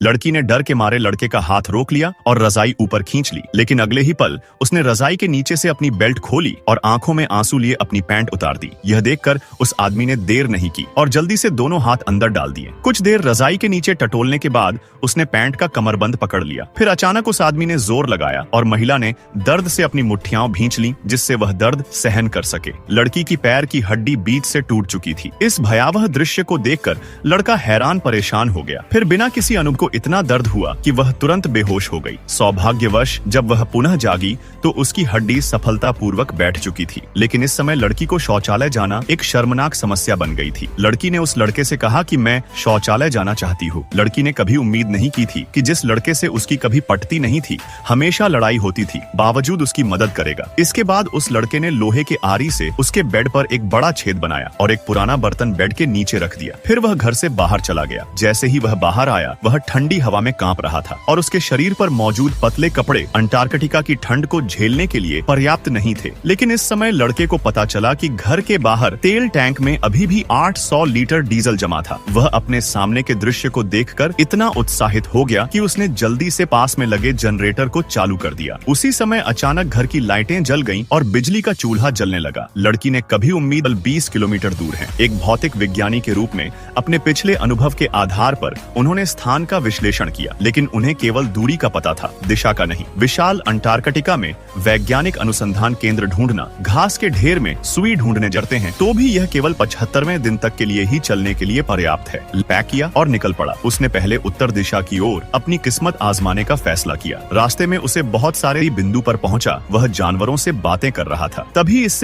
लड़की ने डर के मारे लड़के का हाथ रोक लिया और रजाई ऊपर खींच ली, लेकिन अगले ही पल उसने रजाई के नीचे से अपनी बेल्ट खोली और आंखों में आंसू लिए अपनी पैंट उतार दी। यह देखकर उस आदमी ने देर नहीं की और जल्दी से दोनों हाथ अंदर डाल दिए। कुछ देर रजाई के नीचे टटोलने के बाद उसने पैंट का कमरबंद पकड़ लिया। फिर अचानक उस आदमी ने जोर लगाया और महिला ने दर्द से अपनी मुट्ठियां भींच ली, जिससे वह दर्द सहन कर सके। लड़की की पैर की हड्डी बीच से टूट चुकी थी। इस भयावह दृश्य को देखकर लड़का हैरान परेशान हो गया। फिर बिना किसी अनुभव को इतना दर्द हुआ कि वह तुरंत बेहोश हो गई। सौभाग्यवश जब वह पुनः जागी तो उसकी हड्डी सफलतापूर्वक बैठ चुकी थी। लेकिन इस समय लड़की को शौचालय जाना एक शर्मनाक समस्या बन गई थी। लड़की ने उस लड़के से कहा कि मैं शौचालय जाना चाहती हूँ। लड़की ने कभी उम्मीद नहीं की थी कि जिस लड़के से उसकी कभी पटती नहीं थी, हमेशा लड़ाई होती थी, बावजूद उसकी मदद करेगा। इसके बाद उस लड़के ने लोहे के आरी से उसके बेड पर एक बड़ा छेद बनाया और एक पुराना बर्तन बेड के नीचे रख दिया। फिर वह घर से बाहर चला गया। जैसे ही वह बाहर आया, वह ठंडी हवा में कांप रहा था और उसके शरीर पर मौजूद पतले कपड़े अंटार्कटिका की ठंड को झेलने के लिए पर्याप्त नहीं थे। लेकिन इस समय लड़के को पता चला कि घर के बाहर तेल टैंक में अभी भी 800 लीटर डीजल जमा था। वह अपने सामने के दृश्य को देखकर इतना उत्साहित हो गया कि उसने जल्दी से पास में लगे जनरेटर को चालू कर दिया। उसी समय अचानक घर की लाइटें जल गईं और बिजली का चूल्हा जलने लगा। लड़की ने कभी उम्मीद 20 किलोमीटर दूर है। एक भौतिक विज्ञानी के रूप में अपने पिछले अनुभव के आधार पर उन्होंने स्थान का विश्लेषण किया, लेकिन उन्हें केवल दूरी का पता था, दिशा का नहीं। विशाल अंटार्कटिका में वैज्ञानिक अनुसंधान केंद्र ढूंढना घास के ढेर में सुई ढूंढने जरते हैं, तो भी यह केवल 75वें दिन तक के लिए ही चलने के लिए पर्याप्त है। पैक किया और निकल पड़ा। उसने पहले उत्तर दिशा की ओर अपनी किस्मत आजमाने का फैसला किया। रास्ते में उसे बहुत सारे बिंदु पर पहुंचा। वह जानवरों से बातें कर रहा था। तभी इससे